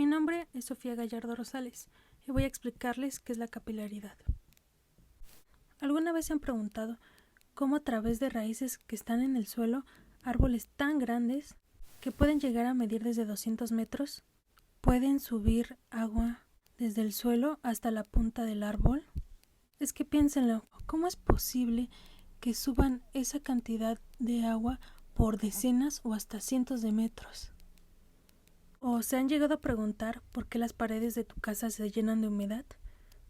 Mi nombre es Sofía Gallardo Rosales y voy a explicarles qué es la capilaridad. ¿Alguna vez se han preguntado cómo a través de raíces que están en el suelo, árboles tan grandes que pueden llegar a medir desde 200 metros, pueden subir agua desde el suelo hasta la punta del árbol? Es que piénsenlo, ¿cómo es posible que suban esa cantidad de agua por decenas o hasta cientos de metros? ¿O se han llegado a preguntar por qué las paredes de tu casa se llenan de humedad?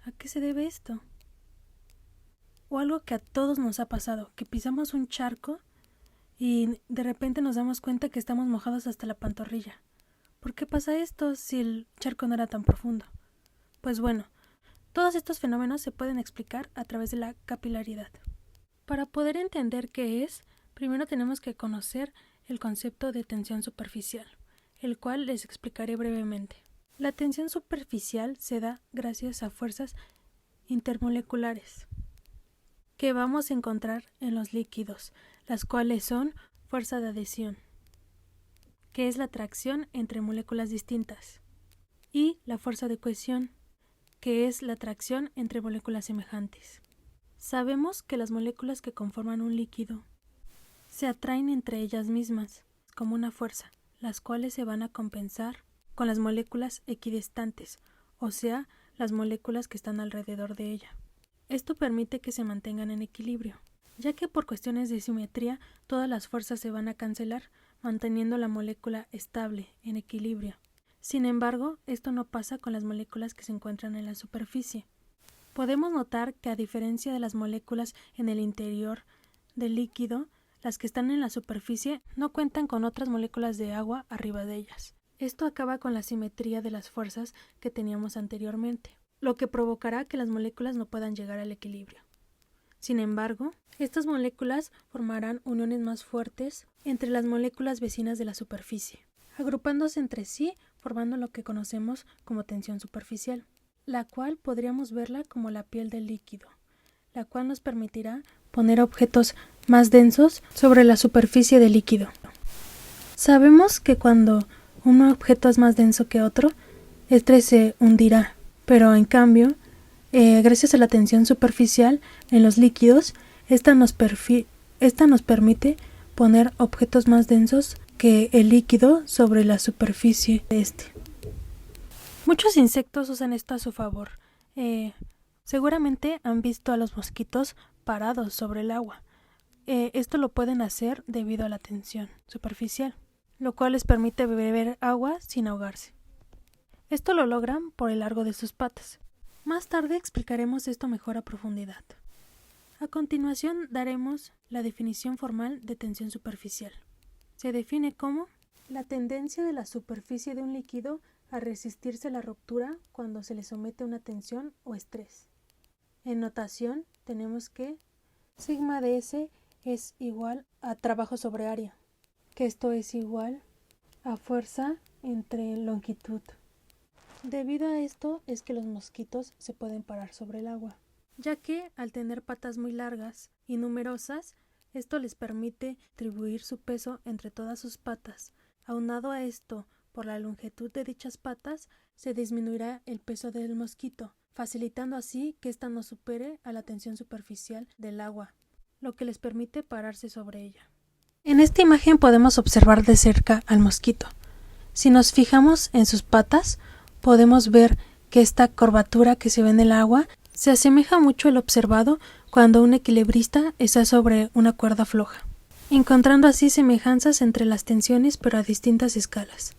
¿A qué se debe esto? O algo que a todos nos ha pasado, que pisamos un charco y de repente nos damos cuenta que estamos mojados hasta la pantorrilla. ¿Por qué pasa esto si el charco no era tan profundo? Pues bueno, todos estos fenómenos se pueden explicar a través de la capilaridad. Para poder entender qué es, primero tenemos que conocer el concepto de tensión superficial, el cual les explicaré brevemente. La tensión superficial se da gracias a fuerzas intermoleculares que vamos a encontrar en los líquidos, las cuales son fuerza de adhesión, que es la atracción entre moléculas distintas, y la fuerza de cohesión, que es la atracción entre moléculas semejantes. Sabemos que las moléculas que conforman un líquido se atraen entre ellas mismas como una fuerza, las cuales se van a compensar con las moléculas equidistantes, o sea, las moléculas que están alrededor de ella. Esto permite que se mantengan en equilibrio, ya que por cuestiones de simetría todas las fuerzas se van a cancelar, manteniendo la molécula estable, en equilibrio. Sin embargo, esto no pasa con las moléculas que se encuentran en la superficie. Podemos notar que a diferencia de las moléculas en el interior del líquido, las que están en la superficie no cuentan con otras moléculas de agua arriba de ellas. Esto acaba con la simetría de las fuerzas que teníamos anteriormente, lo que provocará que las moléculas no puedan llegar al equilibrio. Sin embargo, estas moléculas formarán uniones más fuertes entre las moléculas vecinas de la superficie, agrupándose entre sí, formando lo que conocemos como tensión superficial, la cual podríamos verla como la piel del líquido, la cual nos permitirá poner objetos más densos sobre la superficie del líquido. Sabemos que cuando un objeto es más denso que otro, este se hundirá, pero en cambio, gracias a la tensión superficial en los líquidos, esta nos permite poner objetos más densos que el líquido sobre la superficie de este. Muchos insectos usan esto a su favor. Seguramente han visto a los mosquitos parados sobre el agua. Esto lo pueden hacer debido a la tensión superficial, lo cual les permite beber agua sin ahogarse. Esto lo logran por el largo de sus patas. Más tarde explicaremos esto mejor a profundidad. A continuación daremos la definición formal de tensión superficial. Se define como la tendencia de la superficie de un líquido a resistirse a la ruptura cuando se le somete a una tensión o estrés. En notación tenemos que sigma de S es igual a trabajo sobre área, que esto es igual a fuerza entre longitud. Debido a esto es que los mosquitos se pueden parar sobre el agua, ya que al tener patas muy largas y numerosas, esto les permite distribuir su peso entre todas sus patas. Aunado a esto, por la longitud de dichas patas, se disminuirá el peso del mosquito, facilitando así que ésta no supere a la tensión superficial del agua, lo que les permite pararse sobre ella. En esta imagen podemos observar de cerca al mosquito. Si nos fijamos en sus patas, podemos ver que esta curvatura que se ve en el agua se asemeja mucho al observado cuando un equilibrista está sobre una cuerda floja, encontrando así semejanzas entre las tensiones pero a distintas escalas.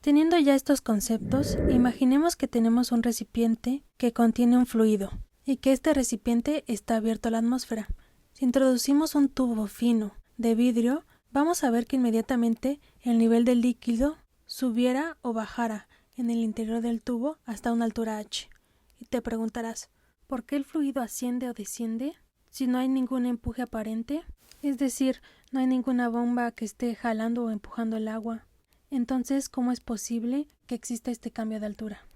Teniendo ya estos conceptos, imaginemos que tenemos un recipiente que contiene un fluido y que este recipiente está abierto a la atmósfera. Si introducimos un tubo fino de vidrio, vamos a ver que inmediatamente el nivel del líquido subiera o bajara en el interior del tubo hasta una altura h. Y te preguntarás, ¿por qué el fluido asciende o desciende si no hay ningún empuje aparente? Es decir, no hay ninguna bomba que esté jalando o empujando el agua. Entonces, ¿cómo es posible que exista este cambio de altura?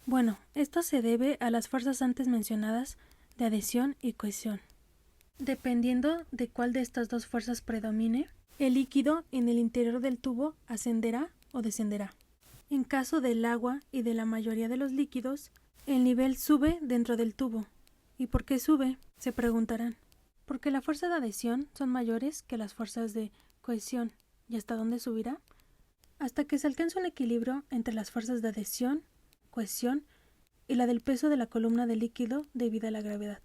Bueno, esto se debe a las fuerzas antes mencionadas de adhesión y cohesión. Dependiendo de cuál de estas dos fuerzas predomine, el líquido en el interior del tubo ascenderá o descenderá. En caso del agua y de la mayoría de los líquidos, el nivel sube dentro del tubo. ¿Y por qué sube?, se preguntarán. Porque las fuerzas de adhesión son mayores que las fuerzas de cohesión. ¿Y hasta dónde subirá? Hasta que se alcance un equilibrio entre las fuerzas de adhesión, cohesión y la del peso de la columna de líquido debido a la gravedad.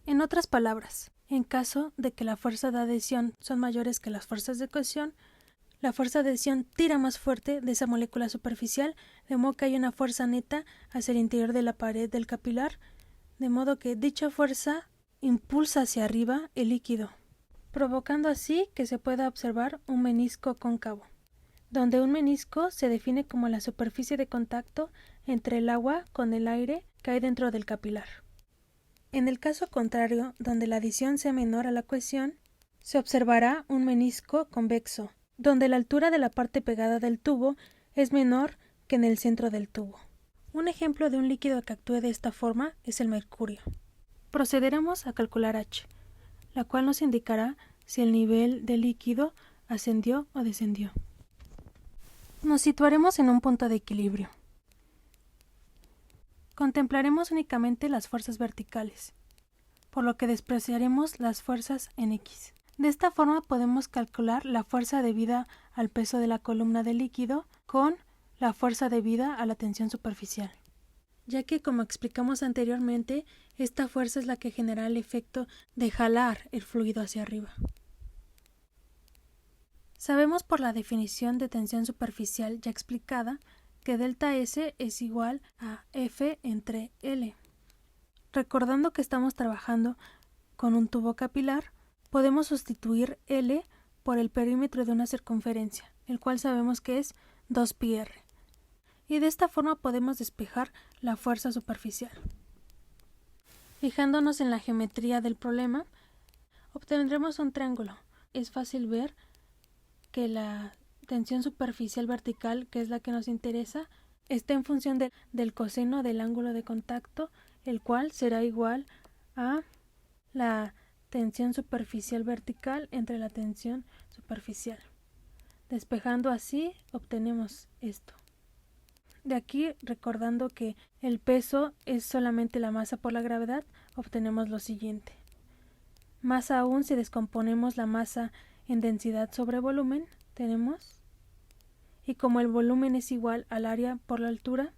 En otras palabras, en caso de que las fuerzas de adhesión son mayores que las fuerzas de cohesión, la fuerza de adhesión tira más fuerte de esa molécula superficial, de modo que hay una fuerza neta hacia el interior de la pared del capilar, de modo que dicha fuerza impulsa hacia arriba el líquido, provocando así que se pueda observar un menisco cóncavo, donde un menisco se define como la superficie de contacto entre el agua con el aire que hay dentro del capilar. En el caso contrario, donde la adhesión sea menor a la cohesión, se observará un menisco convexo, donde la altura de la parte pegada del tubo es menor que en el centro del tubo. Un ejemplo de un líquido que actúe de esta forma es el mercurio. Procederemos a calcular H, la cual nos indicará si el nivel del líquido ascendió o descendió. Nos situaremos en un punto de equilibrio. Contemplaremos únicamente las fuerzas verticales, por lo que despreciaremos las fuerzas en X. De esta forma podemos calcular la fuerza debida al peso de la columna de líquido con la fuerza debida a la tensión superficial, ya que, como explicamos anteriormente, esta fuerza es la que genera el efecto de jalar el fluido hacia arriba. Sabemos por la definición de tensión superficial ya explicada que delta S es igual a F entre L. Recordando que estamos trabajando con un tubo capilar, podemos sustituir L por el perímetro de una circunferencia, el cual sabemos que es 2πr. Y de esta forma podemos despejar la fuerza superficial. Fijándonos en la geometría del problema, obtendremos un triángulo. Es fácil ver que la tensión superficial vertical, que es la que nos interesa, está en función del coseno del ángulo de contacto, el cual será igual a la tensión superficial vertical entre la tensión superficial. Despejando así, obtenemos esto. De aquí, recordando que el peso es solamente la masa por la gravedad, obtenemos lo siguiente. Más aún, si descomponemos la masa en densidad sobre volumen, tenemos, y como el volumen es igual al área por la altura,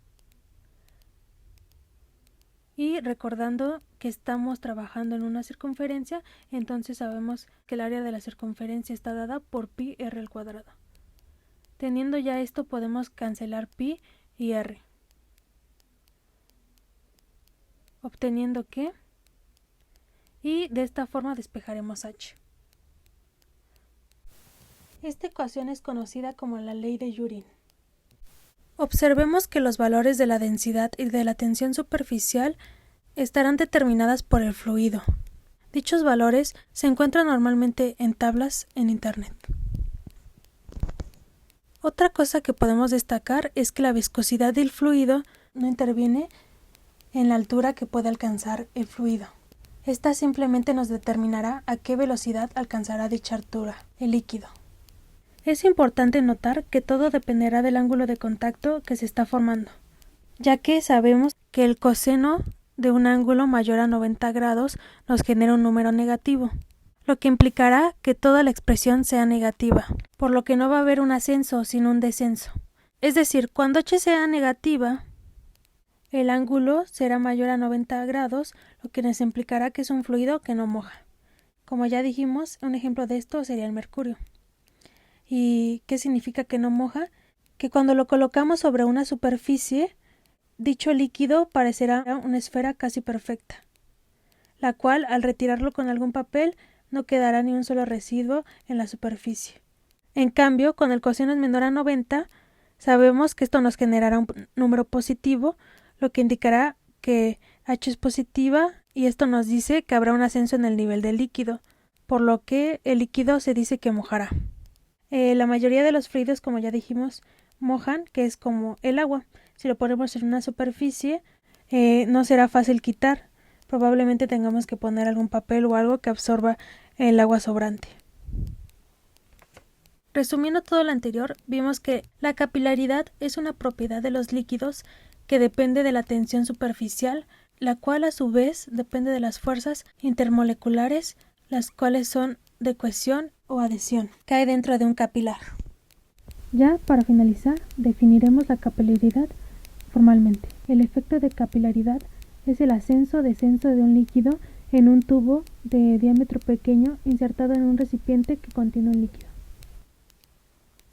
y recordando que estamos trabajando en una circunferencia, entonces sabemos que el área de la circunferencia está dada por pi r al cuadrado. Teniendo ya esto, podemos cancelar pi y r, obteniendo que, y de esta forma despejaremos h. Esta ecuación es conocida como la ley de Yorin. Observemos que los valores de la densidad y de la tensión superficial estarán determinadas por el fluido. Dichos valores se encuentran normalmente en tablas en Internet. Otra cosa que podemos destacar es que la viscosidad del fluido no interviene en la altura que puede alcanzar el fluido. Esta simplemente nos determinará a qué velocidad alcanzará dicha altura el líquido. Es importante notar que todo dependerá del ángulo de contacto que se está formando, ya que sabemos que el coseno de un ángulo mayor a 90 grados nos genera un número negativo, lo que implicará que toda la expresión sea negativa, por lo que no va a haber un ascenso sino un descenso. Es decir, cuando h sea negativa, el ángulo será mayor a 90 grados, lo que nos implicará que es un fluido que no moja. Como ya dijimos, un ejemplo de esto sería el mercurio. ¿Y qué significa que no moja? Que cuando lo colocamos sobre una superficie, dicho líquido parecerá una esfera casi perfecta, la cual al retirarlo con algún papel no quedará ni un solo residuo en la superficie. En cambio, cuando el coseno es menor a 90, sabemos que esto nos generará un número positivo, lo que indicará que h es positiva, y esto nos dice que habrá un ascenso en el nivel del líquido, por lo que el líquido se dice que mojará. La mayoría de los fluidos, como ya dijimos, mojan, que es como el agua. Si lo ponemos en una superficie, no será fácil quitar. Probablemente tengamos que poner algún papel o algo que absorba el agua sobrante. Resumiendo todo lo anterior, vimos que la capilaridad es una propiedad de los líquidos que depende de la tensión superficial, la cual a su vez depende de las fuerzas intermoleculares, las cuales son de cohesión o adhesión, que hay dentro de un capilar. Ya para finalizar, definiremos la capilaridad formalmente. El efecto de capilaridad es el ascenso-descenso de un líquido en un tubo de diámetro pequeño insertado en un recipiente que contiene un líquido.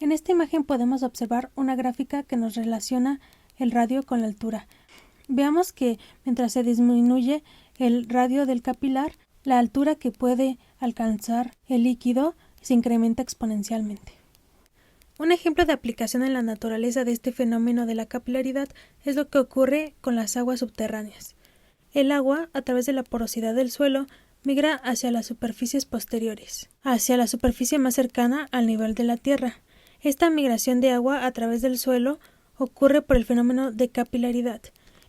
En esta imagen podemos observar una gráfica que nos relaciona el radio con la altura. Veamos que mientras se disminuye el radio del capilar, la altura que puede alcanzar el líquido se incrementa exponencialmente. Un ejemplo de aplicación en la naturaleza de este fenómeno de la capilaridad es lo que ocurre con las aguas subterráneas. El agua, a través de la porosidad del suelo, migra hacia las superficies posteriores, hacia la superficie más cercana al nivel de la tierra. Esta migración de agua a través del suelo ocurre por el fenómeno de capilaridad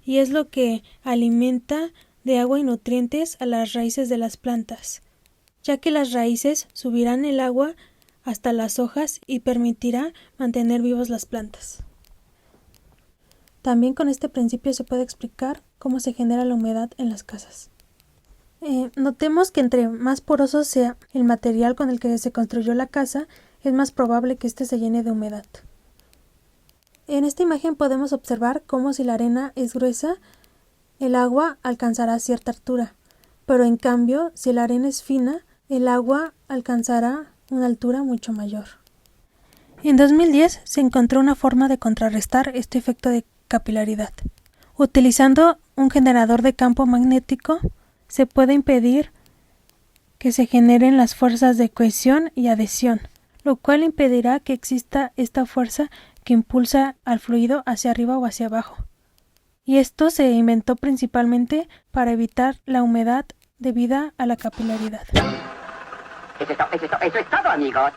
y es lo que alimenta de agua y nutrientes a las raíces de las plantas, ya que las raíces subirán el agua hasta las hojas y permitirá mantener vivas las plantas. También con este principio se puede explicar cómo se genera la humedad en las casas. Notemos que entre más poroso sea el material con el que se construyó la casa, es más probable que éste se llene de humedad. En esta imagen podemos observar cómo si la arena es gruesa, el agua alcanzará cierta altura, pero en cambio, si la arena es fina, el agua alcanzará una altura mucho mayor. En 2010 se encontró una forma de contrarrestar este efecto de capilaridad. Utilizando un generador de campo magnético, se puede impedir que se generen las fuerzas de cohesión y adhesión, lo cual impedirá que exista esta fuerza que impulsa al fluido hacia arriba o hacia abajo. Y esto se inventó principalmente para evitar la humedad debida a la capilaridad. Eso es todo, amigos.